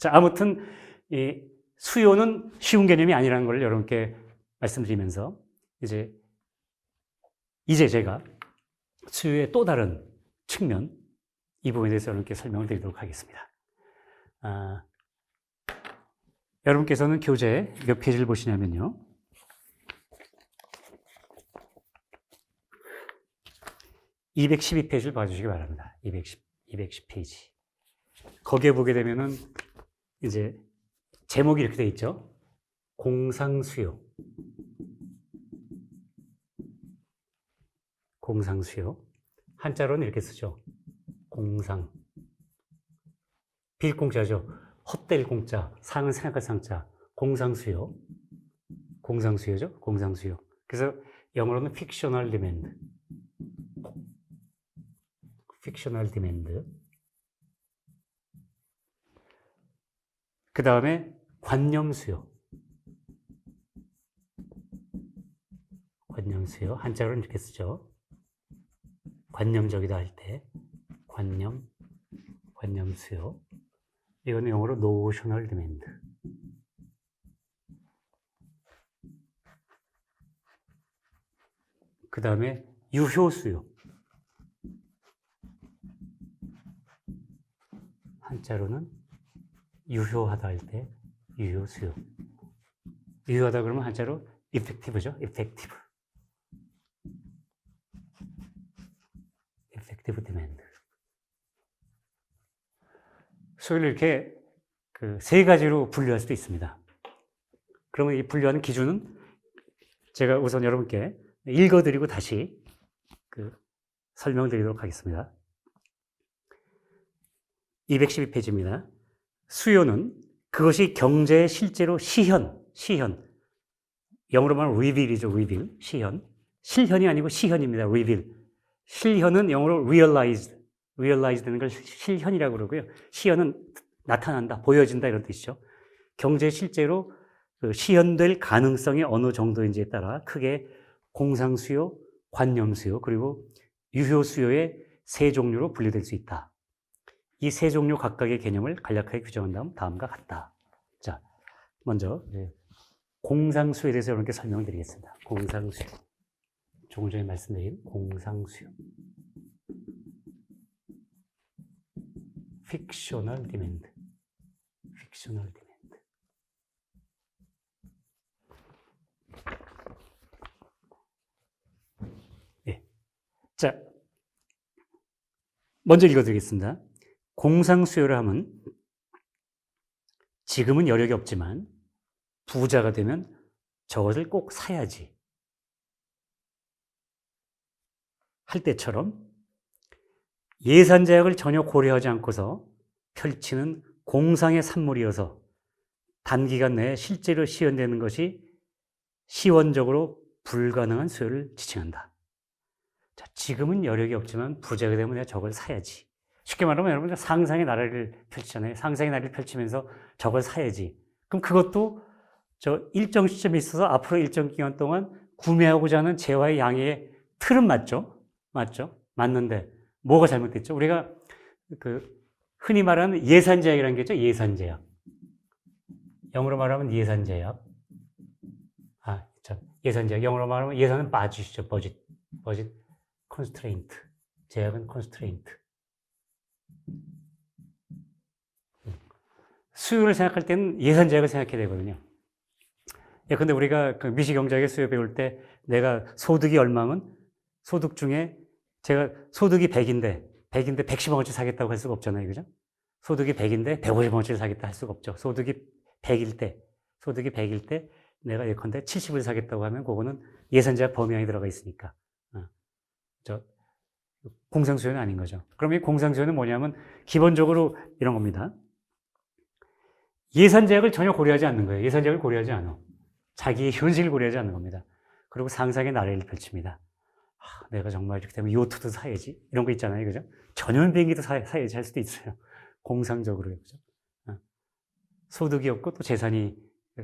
자, 아무튼 이 수요는 쉬운 개념이 아니라는 걸 여러분께 말씀드리면서 이제 제가 수요의 또 다른 측면, 이 부분에 대해서 여러분께 설명을 드리도록 하겠습니다. 여러분께서는 교재 몇 페이지를 보시냐면요. 212페이지를 봐주시기 바랍니다. 210페이지. 거기에 보게 되면은 이제 제목이 이렇게 돼 있죠. 공상수요. 공상수요. 한자로는 이렇게 쓰죠. 공상. 빌 공자죠. 헛될 공자, 상은 생각할 상자. 공상수요. 공상수요죠. 공상수요. 그래서 영어로는 fictional demand. fictional demand. 그 다음에 관념수요. 관념수요. 한자로는 이렇게 쓰죠. 관념적이다 할 때 관념수요. 이거는 영어로 notional demand. 그 다음에 유효수요. 한자로는 유효하다 할 때 유효수요. 유효하다 그러면 한자로 effective죠. effective demand. 수요를 이렇게 그 세 가지로 분류할 수도 있습니다. 그러면 이 분류하는 기준은 제가 우선 여러분께 읽어드리고 다시 설명드리도록 하겠습니다. 212페이지입니다. 수요는 그것이 경제의 실제로 시현. 영어로 말하면 reveal이죠, reveal. 실현이 아니고 시현입니다, reveal. 실현은 영어로 realize 되는 걸 실현이라고 그러고요. 시현은 나타난다, 보여진다 이런 뜻이죠. 경제의 실제로 시현될 가능성이 어느 정도인지에 따라 크게 공상수요, 관념수요, 그리고 유효수요의 세 종류로 분류될 수 있다. 이 세 종류 각각의 개념을 간략하게 규정한 다음 다음과 같다. 자, 먼저 공상수요에 대해서 여러분께 설명을 드리겠습니다. 공상수요. 조금 전에 말씀드린 공상수요. fictional demand. 예. 자, 먼저 읽어드리겠습니다. 공상수요를 하면 지금은 여력이 없지만 부자가 되면 저것을 꼭 사야지 할 때처럼 예산 제약을 전혀 고려하지 않고서 펼치는 공상의 산물이어서 단기간 내에 실제로 시현되는 것이 시원적으로 불가능한 수요를 지칭한다. 자, 지금은 여력이 없지만 부자가 되면 내가 저걸 사야지. 쉽게 말하면 여러분 상상의 나라를 펼치잖아요. 상상의 나라를 펼치면서 저걸 사야지. 그럼 그것도 저 일정 시점에 있어서 앞으로 일정 기간 동안 구매하고자 하는 재화의 양의 틀은 맞죠? 맞는데 뭐가 잘못됐죠? 우리가 흔히 말하는 예산 제약이라는 게 있죠. 예산 제약. 영어로 말하면 예산 제약. 예산 제약. 영어로 말하면 예산은 budget이죠. budget constraint. 제약은 constraint. 수요를 생각할 때는 예산 제약을 생각해야 되거든요. 근데 우리가 미시경제학의 수요 배울 때 내가 소득이 얼마면 소득 중에 제가 소득이 100인데 110원어치 사겠다고 할 수가 없잖아요. 그죠? 소득이 100인데 150원어치를 사겠다 할 수가 없죠. 소득이 100일 때 내가 예컨대 70을 사겠다고 하면 그거는 예산 제약 범위 안에 들어가 있으니까. 공상수요는 아닌 거죠. 그럼 이 공상수요는 뭐냐면 기본적으로 이런 겁니다. 예산 제약을 전혀 고려하지 않는 거예요. 예산 제약을 고려하지 않아. 자기의 현실을 고려하지 않는 겁니다. 그리고 상상의 나래를 펼칩니다. 내가 정말 이렇게 되면 요트도 사야지. 이런 거 있잖아요. 그죠? 전용 비행기도 사야지 할 수도 있어요. 공상적으로요. 그죠? 소득이 없고 또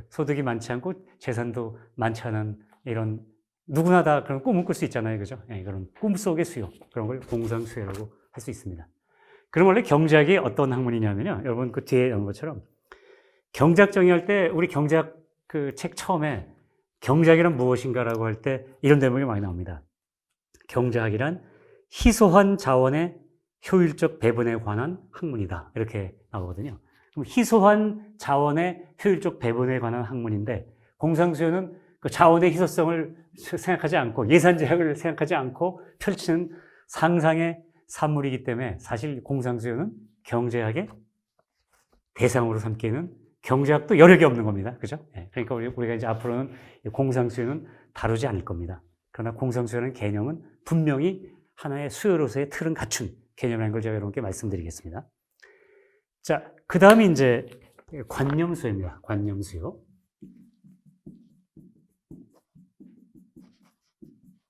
소득이 많지 않고 재산도 많지 않은 이런 누구나 다 그런 꿈을 꿀 수 있잖아요. 그죠? 그런 꿈속의 수요. 그런 걸 공상수요라고 할 수 있습니다. 그럼 원래 경제학이 어떤 학문이냐면요. 여러분 뒤에 나온 것처럼 경제학 정의할 때 우리 경제학 그 책 처음에 경제학이란 무엇인가라고 할 때 이런 대목이 많이 나옵니다. 경제학이란 희소한 자원의 효율적 배분에 관한 학문이다. 이렇게 나오거든요. 그럼 희소한 자원의 효율적 배분에 관한 학문인데 공상수요는 그 자원의 희소성을 생각하지 않고 예산 제약을 생각하지 않고 펼치는 상상의 산물이기 때문에 사실 공상수요는 경제학의 대상으로 삼기에는 경제학도 여력이 없는 겁니다. 그죠? 그러니까 우리가 이제 앞으로는 공상수요는 다루지 않을 겁니다. 그러나 공상수요라는 개념은 분명히 하나의 수요로서의 틀은 갖춘 개념이라는 걸 제가 여러분께 말씀드리겠습니다. 자, 그 다음이 이제 관념수요입니다. 관념수요.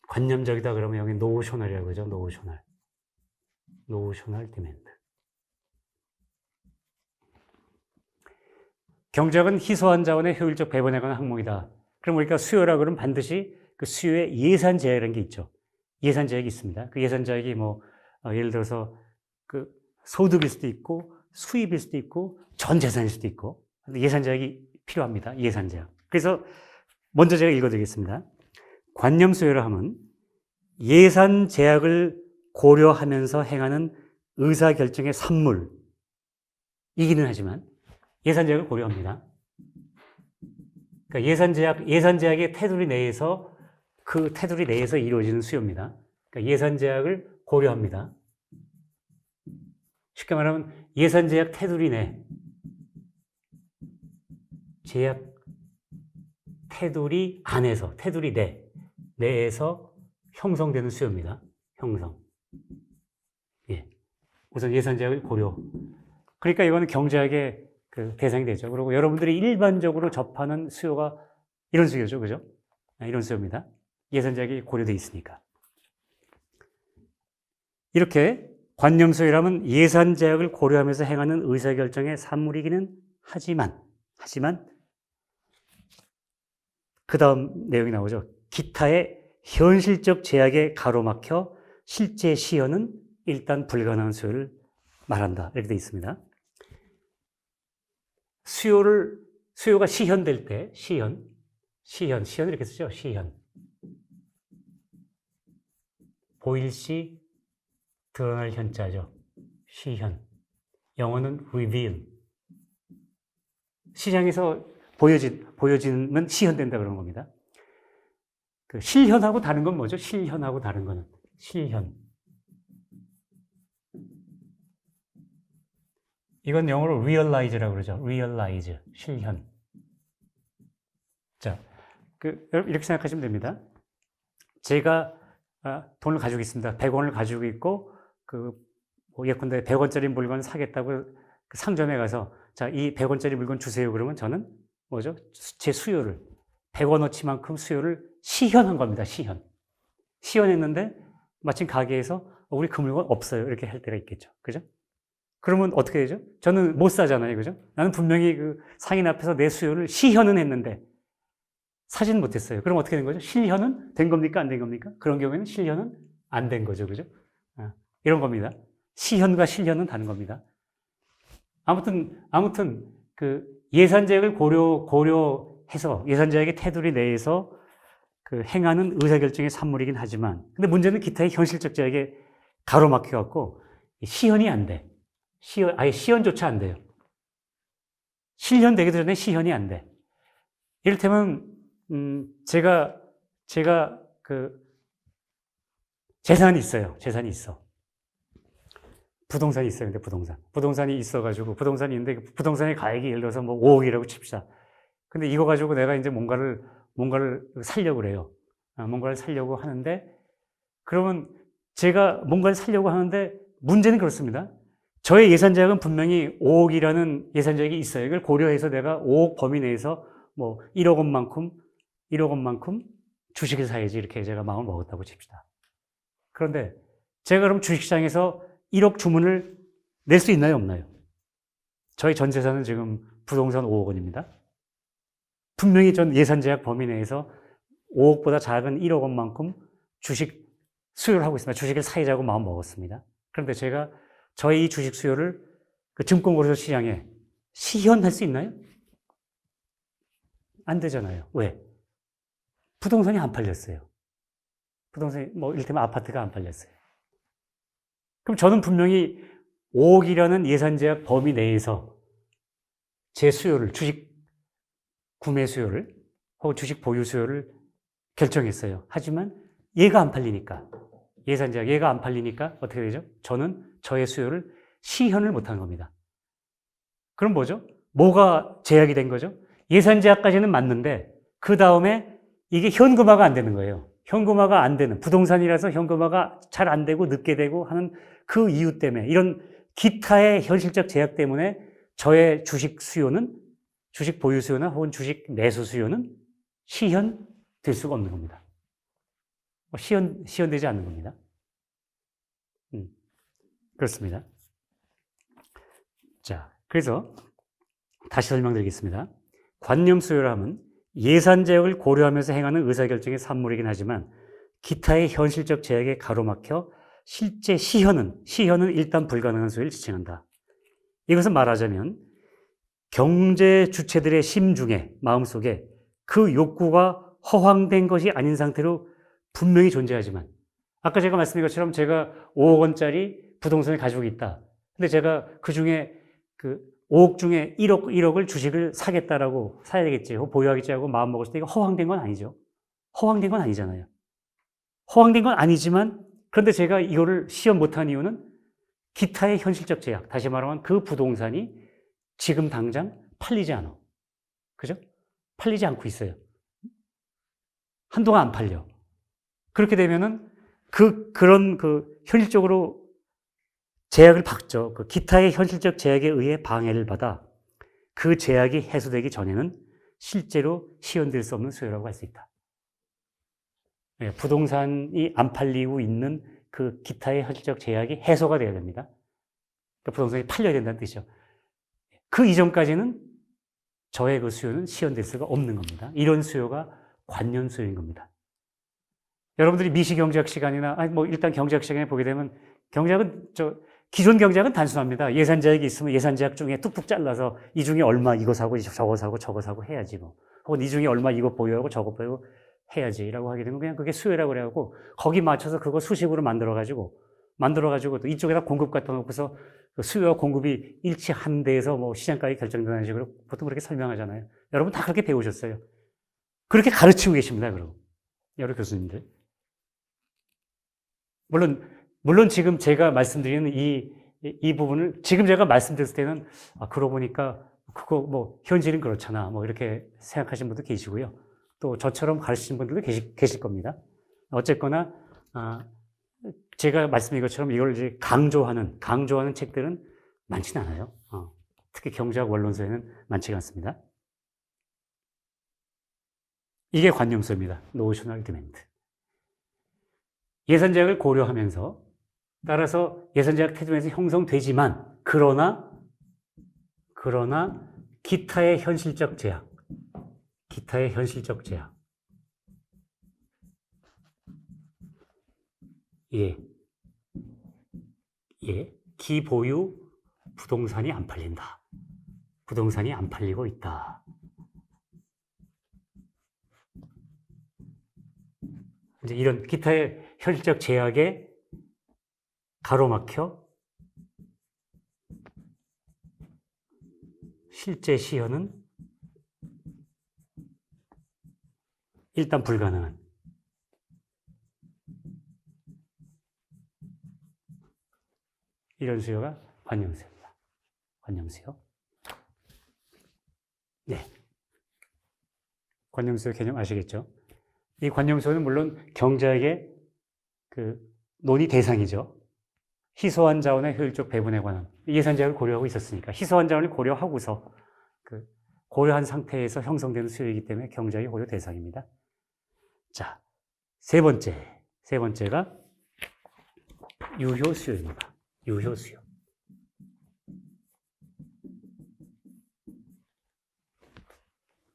관념적이다 그러면 여기 노셔널이라고 그러죠. 노셔널. 노셔널 디맨드. 경제학은 희소한 자원의 효율적 배분에 관한 학문이다. 그럼 우리가 수요라 그러면 반드시 그 수요의 예산 제약이라는 게 있죠. 예산 제약이 있습니다. 그 예산 제약이 뭐 예를 들어서 그 소득일 수도 있고 수입일 수도 있고 전 재산일 수도 있고 예산 제약이 필요합니다. 예산 제약. 그래서 먼저 제가 읽어드리겠습니다. 관념 수요라 하면 예산 제약을 고려하면서 행하는 의사결정의 산물이기는 하지만 예산 제약을 고려합니다. 그러니까 예산 제약의 테두리 내에서 그 테두리 내에서 이루어지는 수요입니다. 그러니까 예산 제약을 고려합니다. 쉽게 말하면 예산 제약 테두리 내, 제약 테두리 안에서, 테두리 내에서 형성되는 수요입니다. 형성. 예. 우선 예산 제약을 고려. 그러니까 이거는 경제학의 그 대상이 되죠. 그리고 여러분들이 일반적으로 접하는 수요가 이런 수요죠. 그죠? 이런 수요입니다. 예산 제약이 고려되어 있으니까. 이렇게 관념 수요라면 예산 제약을 고려하면서 행하는 의사결정의 산물이기는 하지만 그 다음 내용이 나오죠. 기타의 현실적 제약에 가로막혀 실제 시현은 일단 불가능한 수요를 말한다. 이렇게 되어 있습니다. 수요가 시현될 때, 시현 이렇게 쓰죠. 시현. 보일 시 드러날 현자죠. 시현. 영어는 reveal. 시장에서 보여지면 시현된다 그런 겁니다. 그 실현하고 다른 건 뭐죠? 실현하고 다른 거는 실현. 이건 영어로 realize라고 그러죠. realize, 실현. 자, 이렇게 생각하시면 됩니다. 제가 돈을 가지고 있습니다. 100원을 가지고 있고, 예컨대 100원짜리 물건 사겠다고 그 상점에 가서, 자, 이 100원짜리 물건 주세요. 그러면 저는 뭐죠? 제 수요를, 100원어치만큼 수요를 시현한 겁니다. 시현했는데, 마침 가게에서 우리 그 물건 없어요. 이렇게 할 때가 있겠죠. 그죠? 그러면 어떻게 되죠? 저는 못 사잖아요. 그죠? 나는 분명히 그 상인 앞에서 내 수요를 시현은 했는데 사지는 못했어요. 그럼 어떻게 된 거죠? 실현은 된 겁니까? 안 된 겁니까? 그런 경우에는 실현은 안 된 거죠. 그죠? 이런 겁니다. 시현과 실현은 다른 겁니다. 아무튼 그 예산 제약을 고려해서 예산 제약의 테두리 내에서 그 행하는 의사결정의 산물이긴 하지만 근데 문제는 기타의 현실적 제약에 가로막혀 갖고 시현이 안 돼. 아예 시현조차 안 돼요. 실현되기도 전에 시현이 안 돼. 이를테면, 제가 그, 재산이 있어. 부동산이 있어요. 근데 부동산이 있어가지고, 부동산이 있는데, 부동산의 가액이 예를 들어서 뭐 5억이라고 칩시다. 근데 이거 가지고 내가 이제 뭔가를 살려고 그래요. 뭔가를 살려고 하는데, 그러면 제가 뭔가를 살려고 하는데, 문제는 그렇습니다. 저의 예산 제약은 분명히 5억이라는 예산 제약이 있어요. 이걸 고려해서 내가 5억 범위 내에서 뭐 1억 원만큼 주식을 사야지 이렇게 제가 마음을 먹었다고 칩시다. 그런데 제가 그럼 주식시장에서 1억 주문을 낼 수 있나요? 없나요? 저희 전 재산은 지금 부동산 5억 원입니다. 분명히 전 예산 제약 범위 내에서 5억보다 작은 1억 원만큼 주식 수요를 하고 있습니다. 주식을 사야자고 마음 먹었습니다. 그런데 제가 저의 이 주식 수요를 그 증권거래소 시장에 시현할 수 있나요? 안 되잖아요. 왜? 부동산이 안 팔렸어요. 부동산이, 뭐, 이를테면 아파트가 안 팔렸어요. 그럼 저는 분명히 5억이라는 예산 제약 범위 내에서 제 수요를, 주식 구매 수요를, 혹은 주식 보유 수요를 결정했어요. 하지만 얘가 안 팔리니까, 예산 제약, 얘가 안 팔리니까 어떻게 되죠? 저는 저의 수요를 시현을 못하는 겁니다. 그럼 뭐죠? 뭐가 제약이 된 거죠? 예산 제약까지는 맞는데, 그 다음에 이게 현금화가 안 되는 거예요. 현금화가 안 되는, 부동산이라서 현금화가 잘 안 되고 늦게 되고 하는 그 이유 때문에, 이런 기타의 현실적 제약 때문에 저의 주식 수요는, 주식 보유 수요나 혹은 주식 매수 수요는 시현될 수가 없는 겁니다. 시현되지 않는 겁니다. 그렇습니다. 자, 그래서 다시 설명드리겠습니다. 관념 수요라 하면 예산 제약을 고려하면서 행하는 의사결정의 산물이긴 하지만 기타의 현실적 제약에 가로막혀 실제 시현은 일단 불가능한 수요를 지칭한다. 이것은 말하자면 경제 주체들의 심중에, 마음속에 그 욕구가 허황된 것이 아닌 상태로 분명히 존재하지만, 아까 제가 말씀드린 것처럼 제가 5억 원짜리 부동산을 가지고 있다. 근데 제가 그 중에 5억 중에 1억을 주식을 사겠다라고, 사야 되겠지, 보유하겠지 하고 마음 먹었을 때 이거 허황된 건 아니죠. 허황된 건 아니잖아요. 허황된 건 아니지만, 그런데 제가 이거를 시험 못한 이유는 기타의 현실적 제약, 다시 말하면 그 부동산이 지금 당장 팔리지 않아. 그죠? 팔리지 않고 있어요. 한동안 안 팔려. 그렇게 되면은 그런 현실적으로 제약을 받죠. 그 기타의 현실적 제약에 의해 방해를 받아 그 제약이 해소되기 전에는 실제로 시현될 수 없는 수요라고 할 수 있다. 네, 부동산이 안 팔리고 있는 그 기타의 현실적 제약이 해소가 돼야 됩니다. 그러니까 부동산이 팔려야 된다는 뜻이죠. 그 이전까지는 저의 그 수요는 시현될 수가 없는 겁니다. 이런 수요가 관념 수요인 겁니다. 여러분들이 미시경제학 시간이나, 일단 경제학 시간에 보게 되면, 경제학은, 기존 경제학은 단순합니다. 예산 제약이 있으면 예산 제약 중에 뚝뚝 잘라서 이 중에 얼마 이거 사고 저거 사고 저거 사고 해야지 뭐. 혹은 이 중에 얼마 이거 보유하고 저거 보유하고 해야지라고 하게 되면 그냥 그게 수요라고 그래갖고 거기 맞춰서 그거 수식으로 만들어가지고 또 이쪽에다 공급 갖다 놓고서 수요와 공급이 일치한 데에서 뭐 시장가격이 결정되는 식으로 보통 그렇게 설명하잖아요. 여러분 다 그렇게 배우셨어요. 그렇게 가르치고 계십니다, 그럼. 여러 교수님들. 물론 지금 제가 말씀드리는 이 부분을 지금 제가 말씀드렸을 때는 그러고 보니까 그거 뭐 현실은 그렇잖아 뭐 이렇게 생각하시는 분도 계시고요. 또 저처럼 가르치시는 분들도 계실 겁니다. 어쨌거나 제가 말씀드린 것처럼 이걸 이제 강조하는 책들은 많지는 않아요. 특히 경제학 원론서에는 많지가 않습니다. 이게 관념수입니다. 노셔널 디맨드. 예산 제약을 고려하면서 따라서 예산 제약 태동에서 형성되지만 그러나 기타의 현실적 제약 기보유 부동산이 안 팔린다. 부동산이 안 팔리고 있다. 이제 이런 기타의 현실적 제약에 가로막혀 실제 시현은 일단 불가능한 이런 수요가 관념수요입니다. 관념수요. 네. 관념수요 개념 아시겠죠? 이 관념수요는 물론 경제학의 논의 대상이죠. 희소한 자원의 효율적 배분에 관한 예산 제약을 고려하고 있었으니까 희소한 자원을 고려하고서 고려한 상태에서 형성되는 수요이기 때문에 경제학의 고려 대상입니다. 자, 세 번째가 유효 수요입니다. 유효 수요.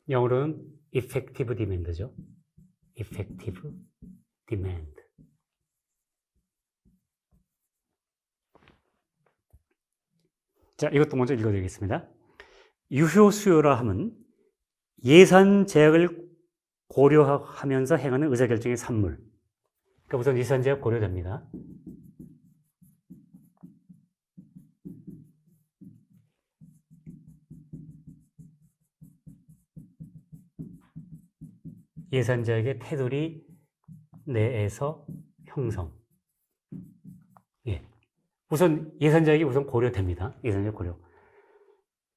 영어로는 effective demand죠. effective demand. 자, 이것도 먼저 읽어드리겠습니다. 유효 수요라 함은 예산 제약을 고려하면서 행하는 의사결정의 산물. 그러니까 우선 예산 제약 고려됩니다. 예산 제약의 테두리 내에서 형성. 예. 우선 예산 제약이 우선 고려됩니다. 예산 제약 고려.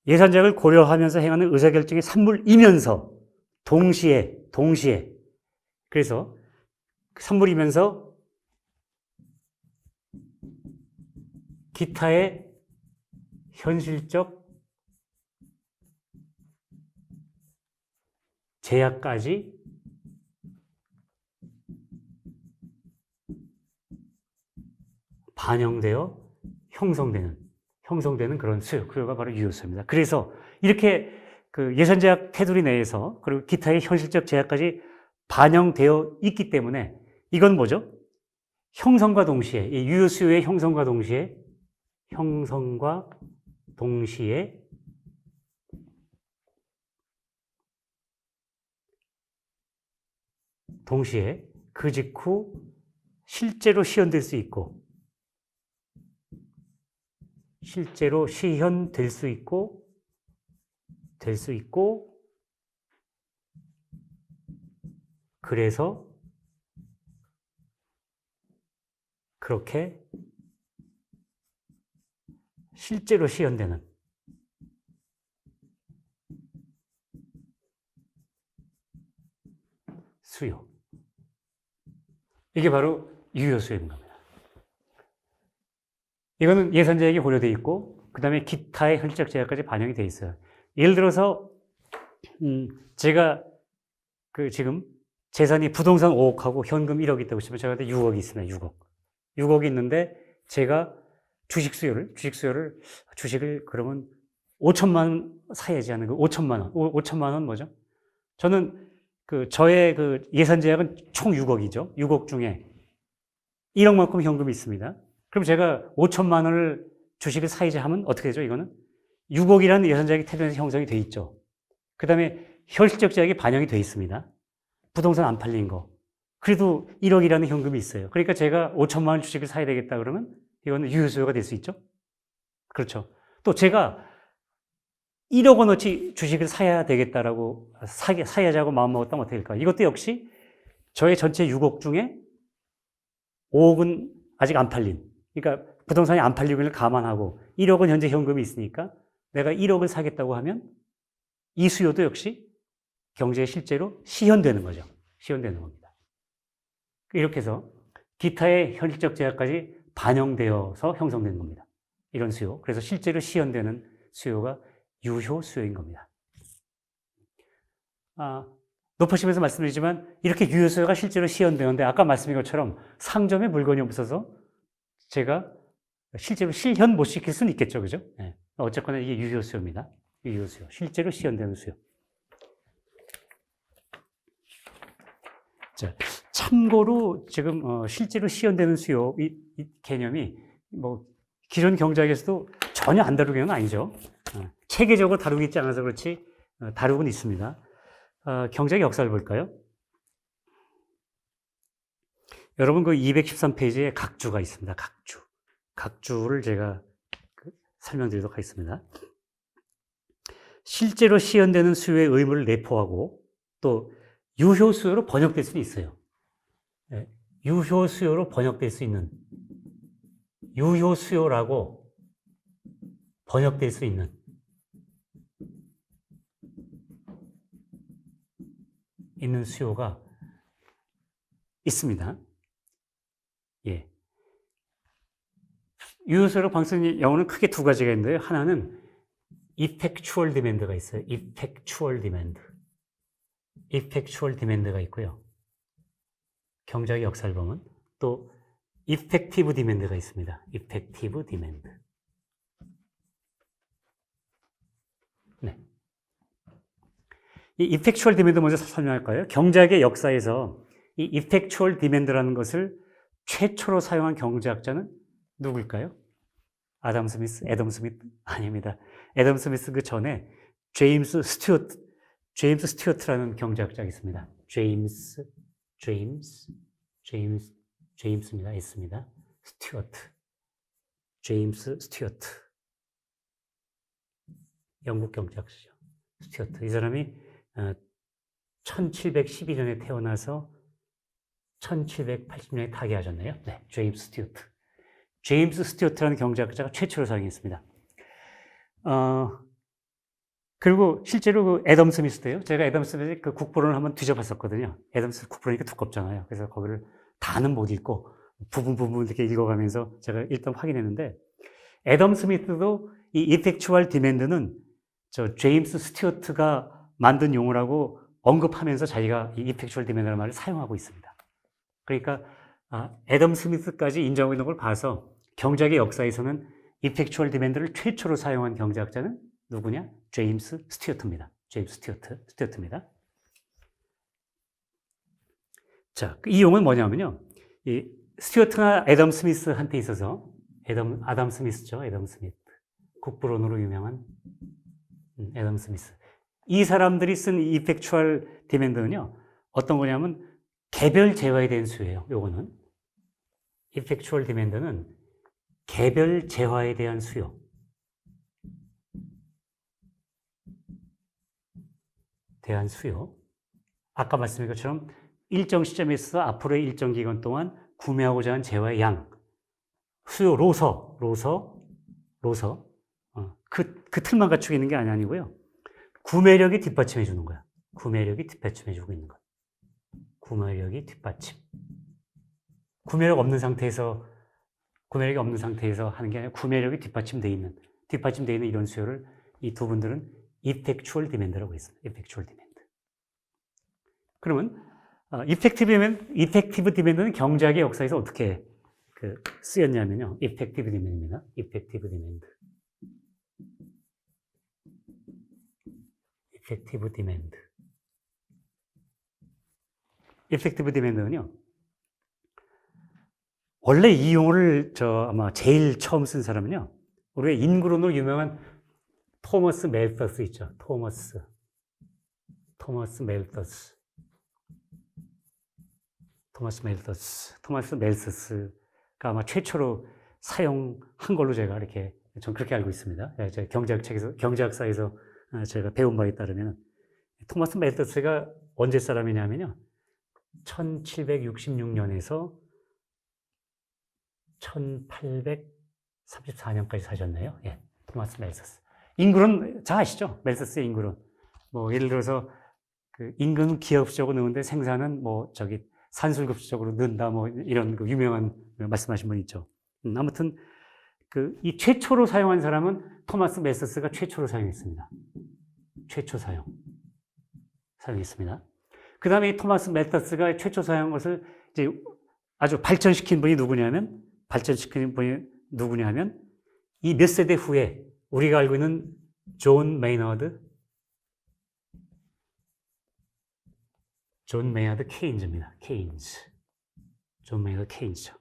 예산 제약을 고려하면서 행하는 의사결정의 산물이면서 동시에 그래서 산물이면서 기타의 현실적 제약까지 반영되어 형성되는 그런 수요가 바로 유효수요입니다. 그래서 이렇게 그 예산 제약 테두리 내에서 그리고 기타의 현실적 제약까지 반영되어 있기 때문에 이건 뭐죠? 형성과 동시에, 이 유효수요의 형성과 동시에 그 직후 실제로 시현될 수 있고 그래서 그렇게 실제로 시현되는 수요. 이게 바로 유효수요인 겁니다. 이거는 예산 제약이 고려되어 있고, 그 다음에 기타의 현실적 제약까지 반영이 되어 있어요. 예를 들어서, 제가 지금 재산이 부동산 5억하고 현금 1억 있다고 치면 제가 6억이 있습니다. 6억이 있는데 제가 주식을 그러면 5천만 원 사야지 하는 거 5천만 원 뭐죠? 저는 저의 예산 제약은 총 6억이죠. 6억 중에 1억만큼 현금이 있습니다. 그럼 제가 5천만 원을 주식을 사야지 하면 어떻게 되죠? 이거는 6억이라는 예산 제약이 태도에서 형성이 돼 있죠. 그 다음에 현실적 제약이 반영이 돼 있습니다. 부동산 안 팔린 거. 그래도 1억이라는 현금이 있어요. 그러니까 제가 5천만 원 주식을 사야 되겠다 그러면 이거는 유효수요가 될 수 있죠. 그렇죠. 또 제가 1억 원어치 주식을 사야 되겠다라고 사야지 하고 마음먹었다면 어떻게 될까? 이것도 역시 저의 전체 6억 중에 5억은 아직 안 팔린, 그러니까 부동산이 안 팔리고를 감안하고 1억은 현재 현금이 있으니까 내가 1억을 사겠다고 하면 이 수요도 역시 경제에 실제로 시현되는 거죠. 시현되는 겁니다. 이렇게 해서 기타의 현실적 제약까지 반영되어서 형성되는 겁니다. 이런 수요. 그래서 실제로 시현되는 수요가 유효 수요인 겁니다. 높으시면서 말씀드리지만 이렇게 유효 수요가 실제로 시현되는데 아까 말씀드린 것처럼 상점에 물건이 없어서 제가 실제로 실현 못 시킬 수는 있겠죠. 그죠? 네. 어쨌거나 이게 유효 수요입니다. 유효 수요. 실제로 시현되는 수요. 자, 참고로 지금 실제로 시현되는 수요 이 개념이 뭐 기존 경제학에서도 전혀 안 다루는 건 아니죠. 체계적으로 다루고 있지 않아서 그렇지 다루고는 있습니다. 경제학 역사를 볼까요? 여러분 그 213페이지에 각주가 있습니다. 각주를 제가 설명드리도록 하겠습니다. 실제로 시현되는 수요의 의무를 내포하고 또 유효 수요로 번역될 수는 있어요. 유효 수요로 번역될 수 있는 유효 수요라고 번역될 수 있는 수요가 있습니다. 예. 유효 수요로 방송인 영어는 크게 두 가지가 있는데요. 하나는 effectual demand가 있어요. effectual demand가 있고요. 경제학 역사를 보면 또 effective demand가 있습니다. effective demand. 네. 이 effectual demand 먼저 설명할까요? 경제학의 역사에서 이 effectual demand라는 것을 최초로 사용한 경제학자는 누굴까요? 애덤 스미스? 아닙니다. 애덤 스미스 그 전에 제임스 제임스 스튜어트라는 경제학자가 있습니다. 제임스입니다. 있습니다. 제임스 스튜어트. 영국 경제학자죠. 스튜어트. 이 사람이 1712년에 태어나서 1780년에 타계하셨네요. 네, 제임스 스튜어트. 제임스 스튜어트라는 경제학자가 최초로 사용했습니다. 그리고 실제로 그 애덤 스미스도요. 제가 애덤 스미스 그 국보론을 한번 뒤져봤었거든요. 애덤 스미스 국보론이니까 두껍잖아요. 그래서 거기를 다는 못 읽고 부분 이렇게 읽어가면서 제가 일단 확인했는데, 애덤 스미스도 이 이펙추얼 디맨드는 저 제임스 스튜어트가 만든 용어라고 언급하면서 자기가 이 이펙추얼 디맨드라는 말을 사용하고 있습니다. 그러니까 애덤 스미스까지 인정하고 있는 걸 봐서 경제학의 역사에서는 이펙추얼 디맨드를 최초로 사용한 경제학자는 누구냐? 제임스 스튜어트입니다. 제임스 스튜어트입니다. 자, 이 용어는 뭐냐면요. 이 스튜어트나 애덤 스미스한테 있어서 아담 스미스죠. 애덤 스미스. 국부론으로 유명한 애덤 스미스. 이 사람들이 쓴 이펙추얼 디맨드는요. 어떤 거냐면 개별 재화에 대한 수예요. 요거는. 이펙추얼 디맨드는 개별 재화에 대한 수요. 아까 말씀드린 것처럼 일정 시점에 있어서 앞으로의 일정 기간 동안 구매하고자 하는 재화의 양, 수요, 로서. 그 틀만 갖추고 있는 게 아니고요. 구매력이 뒷받침해 주는 거야. 구매력이 뒷받침해 주고 있는 것. 구매력이 뒷받침. 구매력이 없는 상태에서 하는 게 아니라 구매력이 뒷받침되어 있는 이런 수요를 이 두 분들은 이펙추얼 디맨드라고 했습니다. 이펙추얼 디맨드. 그러면 이펙티브 디맨드는 경제학의 역사에서 어떻게 쓰였냐면요. 이펙티브 디맨드입니다. 이펙티브 디맨드는요. 원래 이 용어를 아마 제일 처음 쓴 사람은요. 우리가 인구론으로 유명한 토머스 멜서스 있죠. 토머스 멜서스가 아마 최초로 사용한 걸로 제가 전 그렇게 알고 있습니다. 제가 경제학사에서 제가 배운 바에 따르면 토마스 멜서스가 언제 사람이냐면요. 1766년에서 1834년까지 사셨네요. 예, 토마스 멜서스. 인구론 잘 아시죠? 멜서스의 인구론. 예를 들어서 임금은 기하급수적으로 넣는데 생산은 산술급수적으로 넣는다. 이런 유명한 말씀하신 분 있죠. 아무튼 이 최초로 사용한 사람은 토마스 멜서스가 최초로 사용했습니다. 사용했습니다. 그 다음에 이 토마스 멜서스가 최초 사용한 것을 이제 아주 발전시킨 분이 누구냐면 이 몇 세대 후에 우리가 알고 있는 존 메이너드 케인즈입니다. 존 메이너드 케인즈죠.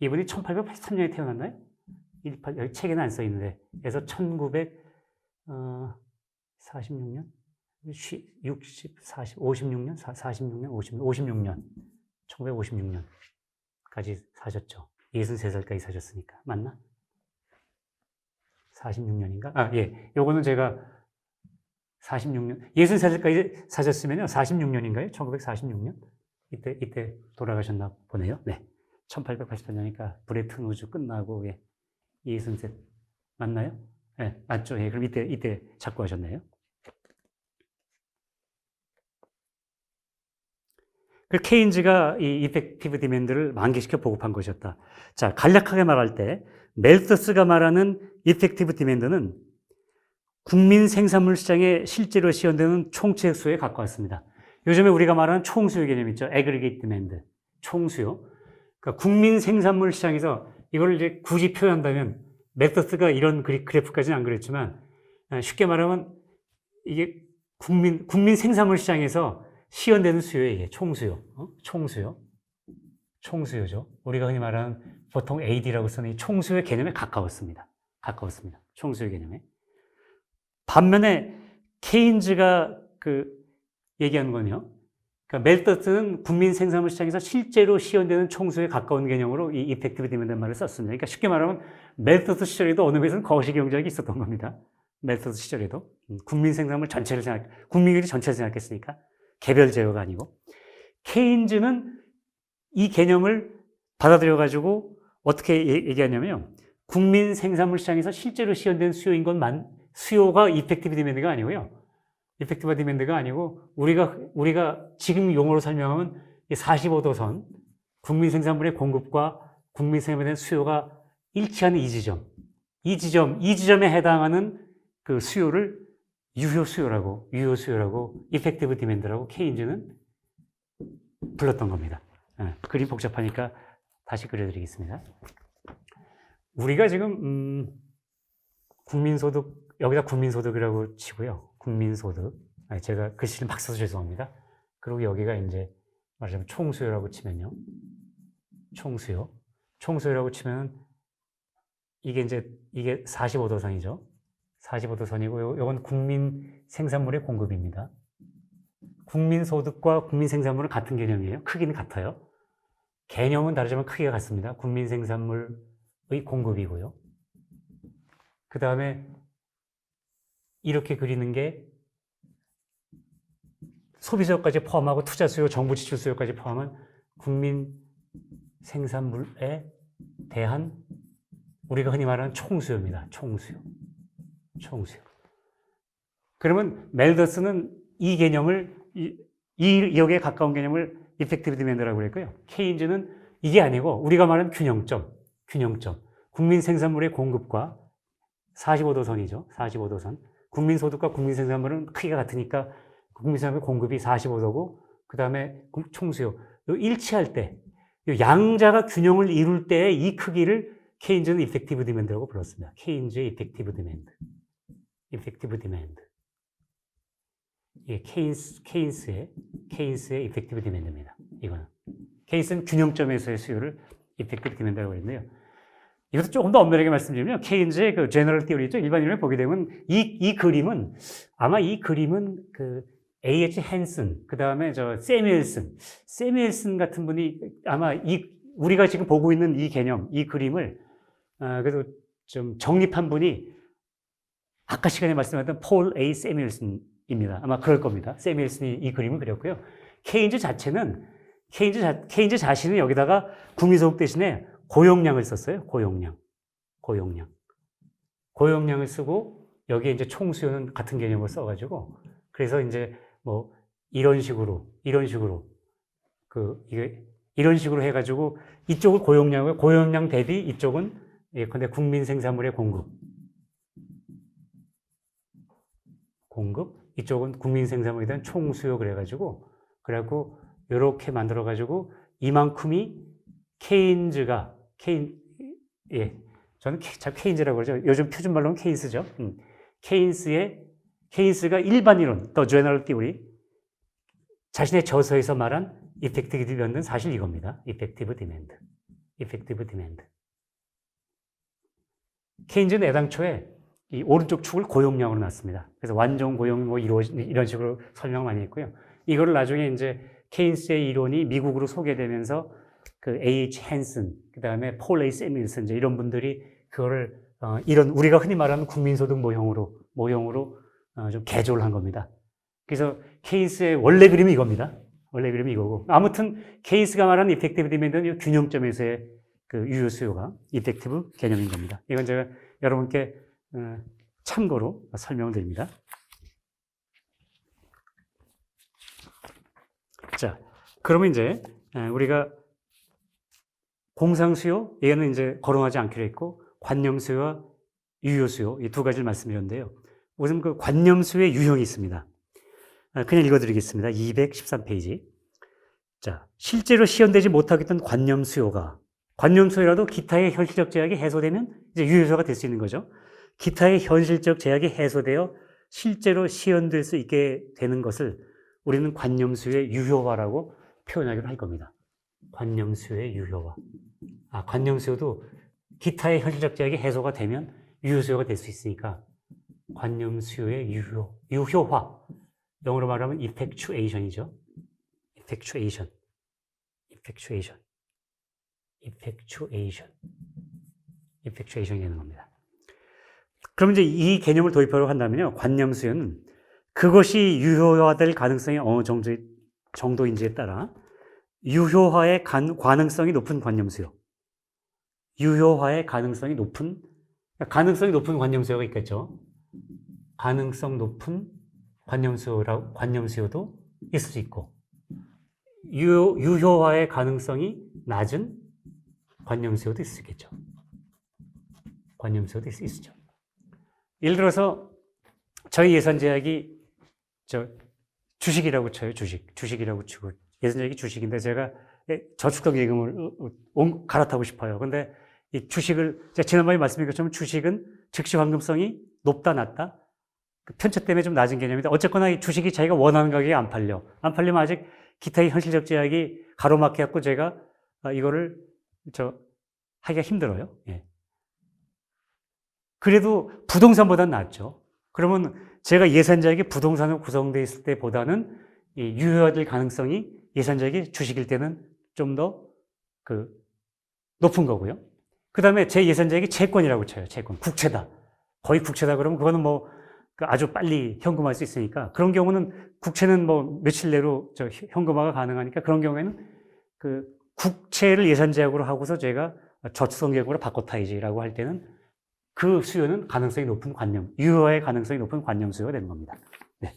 이분이 1883년에 태어났나요? 여기 책에는 안 써 있는데, 그래서 1946년, 1956년까지 사셨죠. 63살까지 사셨으니까. 맞나? 46년인가? 예. 요거는 제가 46년, 63살까지 사셨으면요. 46년인가요? 1946년? 이때 돌아가셨나 보네요. 네. 1884년이니까 브레튼 우즈 끝나고, 예. 63 맞나요? 네, 맞죠. 예. 그럼 이때 작고 하셨네요. 그 케인즈가 이 이펙티브 디맨드를 만개시켜 보급한 것이었다. 자, 간략하게 말할 때 멜서스가 말하는 이펙티브 디맨드는 국민 생산물 시장에 실제로 시현되는 총체적 수요에 가까웠습니다. 요즘에 우리가 말하는 총수요 개념 있죠. 애그리게이트 디맨드, 총수요. 그러니까 국민 생산물 시장에서 이걸 이제 굳이 표현한다면 멜서스가 이런 그래프까지는 안 그랬지만 쉽게 말하면 이게 국민 생산물 시장에서 시현되는 수요에 이게 총수요. 총수요죠. 우리가 흔히 말하는 보통 AD라고 쓰는 이 총수요 개념에 가까웠습니다. 가까웠습니다. 총수요 개념에. 반면에 케인즈가 얘기하는 건요. 그러니까 멜더스는 국민 생산물 시장에서 실제로 시연되는 총수에 가까운 개념으로 이 이펙티브 디맨드라는 말을 썼습니다. 그러니까 쉽게 말하면 멜더스 시절에도 어느 곳에서는 거시 경쟁이 있었던 겁니다. 멜더스 시절에도 국민 생산물 전체를 국민들이 전체를 생각했으니까 개별 제어가 아니고 케인즈는 이 개념을 받아들여가지고 어떻게 얘기하냐면요. 국민 생산물 시장에서 실제로 시연된 수요인 것만 수요가 이펙티브 디맨드가 아니고요. 이펙티브 디맨드가 아니고 우리가 지금 용어로 설명하면 45도선 국민 생산물의 공급과 국민 생산물에 대한 수요가 일치하는 이 지점에 해당하는 그 수요를 유효 수요라고 이펙티브 디맨드라고 케인즈는 불렀던 겁니다. 그림 복잡하니까 다시 그려드리겠습니다. 우리가 지금 국민소득 여기다 국민소득이라고 치고요. 국민소득. 제가 글씨를 막 써서 죄송합니다. 그리고 여기가 이제 말하자면 총수요라고 치면요. 총수요라고 치면 이게 45도선이죠. 45도선이고 요건 국민 생산물의 공급입니다. 국민소득과 국민생산물은 같은 개념이에요. 크기는 같아요. 개념은 다르지만 크기가 같습니다. 국민생산물의 공급이고요. 그 다음에 이렇게 그리는 게 소비수요까지 포함하고 투자수요, 정부 지출 수요까지 포함한 국민 생산물에 대한 우리가 흔히 말하는 총수요입니다. 총수요. 그러면 멜더스는 이 개념을 여기에 가까운 개념을 이펙티브 디맨드라고 그랬고요. 케인즈는 이게 아니고 우리가 말하는 균형점. 국민 생산물의 공급과 45도선이죠. 45도선. 국민소득과 국민생산물은 크기가 같으니까 국민생산물 공급이 45도고 그 다음에 총수요. 일치할 때 양자가 균형을 이룰 때 이 크기를 케인즈는 이펙티브 디맨드라고 불렀습니다. 케인즈의 이펙티브 디맨드. 예, 케인스의 이펙티브 디맨드입니다. 이거는. 케인스는 균형점에서의 수요를 이펙티브 디맨드라고 했는데요. 이것도 조금 더 엄밀하게 말씀드리면 케인즈의 그 제너럴 티어리죠. 일반인을 보게 되면 이 그림은 그 A.H. 헨슨, 그 다음에 세뮤엘슨 같은 분이 아마 우리가 지금 보고 있는 이 개념, 이 그림을 그래도 좀 정립한 분이 아까 시간에 말씀하셨던 폴 A. 세뮤엘슨입니다. 아마 그럴 겁니다. 세뮤엘슨이 이 그림을 그렸고요. 케인즈 자신은 여기다가 국민소득 대신에 고용량을 썼어요. 고용량을 쓰고 여기에 이제 총수요는 같은 개념을 써가지고 그래서 이제 뭐 이런 식으로 해가지고 이쪽을 고용량 대비 이쪽은 예컨대 국민 생산물의 공급 이쪽은 국민 생산물에 대한 총수요 그래가지고 이렇게 만들어가지고 이만큼이 저는 참 케인즈라고 그러죠. 요즘 표준말로는 케인스죠. 케인스가 일반 이론, The General Theory, 자신의 저서에서 말한 이펙티브 디맨드는 사실 이겁니다. 이펙티브 디맨드. 케인즈는 애당초에 이 오른쪽 축을 고용량으로 놨습니다. 그래서 완전 고용이 뭐 이런 식으로 설명 많이 했고요. 이거를 나중에 이제 케인스의 이론이 미국으로 소개되면서 그 A.H. 헨슨, 그 다음에 폴 A. 세뮤엘슨 이제 이런 분들이 그거를 이런 우리가 흔히 말하는 국민소득 모형으로 좀 개조를 한 겁니다. 그래서 케인스의 원래 그림이 이겁니다. 원래 그림이 이거고 아무튼 케인스가 말하는 이펙티브 디맨드는 균형점에서의 그 유효 수요가 이펙티브 개념인 겁니다. 이건 제가 여러분께 참고로 설명을 드립니다. 자, 그러면 이제 우리가 공상수요, 얘는 이제 거론하지 않기로 했고, 관념수요와 유효수요, 이 두 가지를 말씀드렸는데요. 우선 그 관념수요의 유형이 있습니다. 그냥 읽어드리겠습니다. 213페이지. 자, 실제로 시연되지 못하겠던 관념수요라도 기타의 현실적 제약이 해소되면 이제 유효수요가 될 수 있는 거죠. 기타의 현실적 제약이 해소되어 실제로 시연될 수 있게 되는 것을 우리는 관념수요의 유효화라고 표현하기로 할 겁니다. 관념수요의 유효화. 관념수요도 기타의 현실적 제약이 해소가 되면 유효 수요가 될 수 있으니까 관념 수요의 유효화. 영어로 말하면 effectuation이죠. effectuation. effectuation이 되는 겁니다. 그럼 이제 이 개념을 도입하려고 한다면요. 관념 수요는 그것이 유효화될 가능성이 어느 정도인지에 따라 유효화의 가능성이 높은 관념 수요. 유효화의 가능성이 높은 관념 수요가 있겠죠. 가능성 높은 관념 수요도 있을 수 있고, 유효화의 가능성이 낮은 관념 수요도 있을 수 있겠죠. 관념 수요도 있죠. 예를 들어서 저희 예산 제약이 주식이라고 쳐요. 주식이라고 치고 예산 제약이 주식인데 제가 저축성 예금을 갈아타고 싶어요. 근데 이 주식을 제가 지난번에 말씀드린 것처럼 주식은 즉시 환급성이 높다 낮다 편차 때문에 좀 낮은 개념인데 어쨌거나 이 주식이 자기가 원하는 가격에 안 팔리면 아직 기타의 현실적 제약이 가로막혀 갖고 제가 이거를 하기가 힘들어요. 예. 그래도 부동산보다는 낫죠. 그러면 제가 예산자에게 부동산으로 구성되어 있을 때보다는 유효화될 가능성이 예산자에게 주식일 때는 좀 더 높은 거고요. 그 다음에 제 예산자에게 채권이라고 쳐요. 채권. 국채다. 거의 국채다 그러면 그거는 아주 빨리 현금화할 수 있으니까 그런 경우는 국채는 며칠 내로 현금화가 가능하니까 그런 경우에는 국채를 예산제약으로 하고서 제가 저축성계획으로 바꿔 타야지라고 할 때는 그 수요는 가능성이 높은 유효화의 가능성이 높은 관념 수요가 되는 겁니다. 네.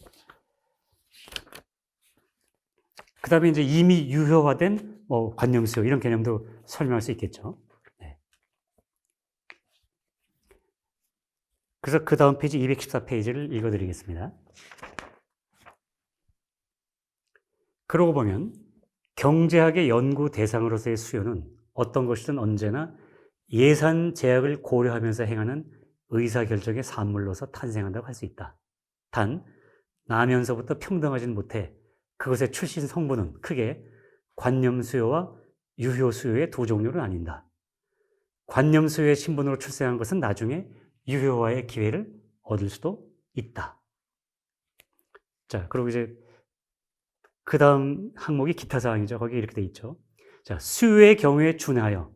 그 다음에 이제 이미 유효화된 관념 수요 이런 개념도 설명할 수 있겠죠. 네. 그래서 그 다음 페이지 214페이지를 읽어드리겠습니다. 그러고 보면 경제학의 연구 대상으로서의 수요는 어떤 것이든 언제나 예산 제약을 고려하면서 행하는 의사결정의 산물로서 탄생한다고 할 수 있다. 단, 나면서부터 평등하지는 못해 그것의 출신 성분은 크게 관념 수요와 유효 수요의 두 종류로 나뉜다. 관념 수요의 신분으로 출생한 것은 나중에 유효화의 기회를 얻을 수도 있다. 자, 그리고 이제 그 다음 항목이 기타 사항이죠. 거기 이렇게 돼 있죠. 자, 수요의 경우에 준하여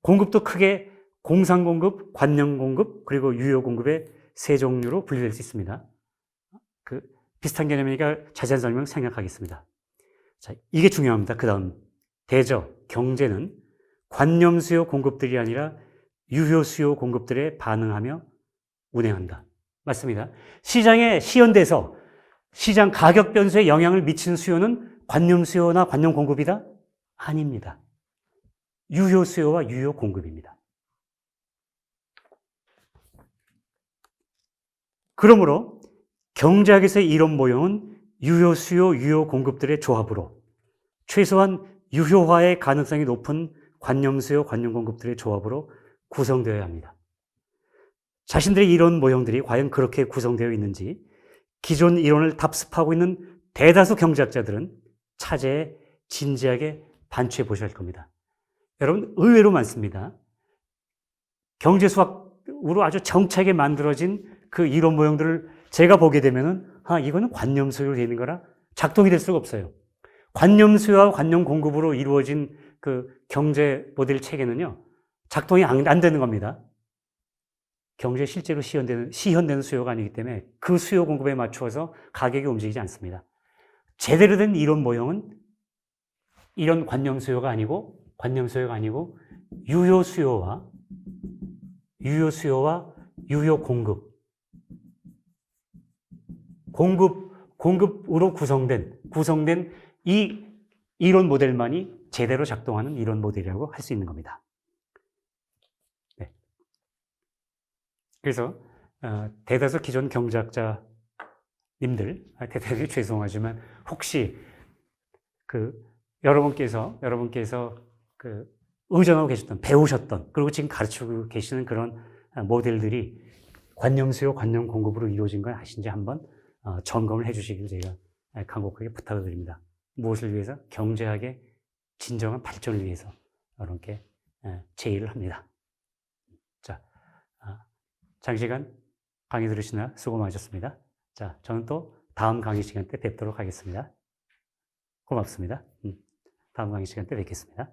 공급도 크게 공상 공급, 관념 공급, 그리고 유효 공급의 세 종류로 분류될 수 있습니다. 비슷한 개념이니까 자세한 설명 생략하겠습니다. 자, 이게 중요합니다. 그 다음, 경제는 관념 수요 공급들이 아니라 유효 수요 공급들에 반응하며 운행한다. 맞습니다. 시장에 시연돼서 시장 가격 변수에 영향을 미치는 수요는 관념 수요나 관념 공급이다? 아닙니다. 유효 수요와 유효 공급입니다. 그러므로 경제학에서의 이론 모형은 유효 수요, 유효 공급들의 조합으로 최소한 유효화의 가능성이 높은 관념 수요, 관념 공급들의 조합으로 구성되어야 합니다. 자신들의 이론 모형들이 과연 그렇게 구성되어 있는지 기존 이론을 답습하고 있는 대다수 경제학자들은 차제에 진지하게 반추해 보셔야 할 겁니다. 여러분, 의외로 많습니다. 경제수학으로 아주 정착하게 만들어진 그 이론 모형들을 제가 보게 되면은, 이거는 관념 수요로 되어 있는 거라 작동이 될 수가 없어요. 관념 수요와 관념 공급으로 이루어진 그 경제 모델 체계는요, 작동이 안 되는 겁니다. 경제에 실제로 시현되는 수요가 아니기 때문에 그 수요 공급에 맞추어서 가격이 움직이지 않습니다. 제대로 된 이론 모형은 이런 관념 수요가 아니고 유효 수요와 유효 공급으로 구성된 이 이론 모델만이 제대로 작동하는 이론 모델이라고 할 수 있는 겁니다. 네. 그래서 대다수 기존 경제학자님들, 대단히 죄송하지만 혹시 여러분께서 의존하고 계셨던, 배우셨던, 그리고 지금 가르치고 계시는 그런 모델들이 관념 수요, 관념 공급으로 이루어진 건 아신지 한번 점검을 해 주시길 제가 간곡하게 부탁을 드립니다. 무엇을 위해서? 경제학의 진정한 발전을 위해서 여러분께 제의를 합니다. 장시간 강의 들으시느라 수고 많으셨습니다. 자, 저는 또 다음 강의 시간 때 뵙도록 하겠습니다. 고맙습니다. 다음 강의 시간 때 뵙겠습니다.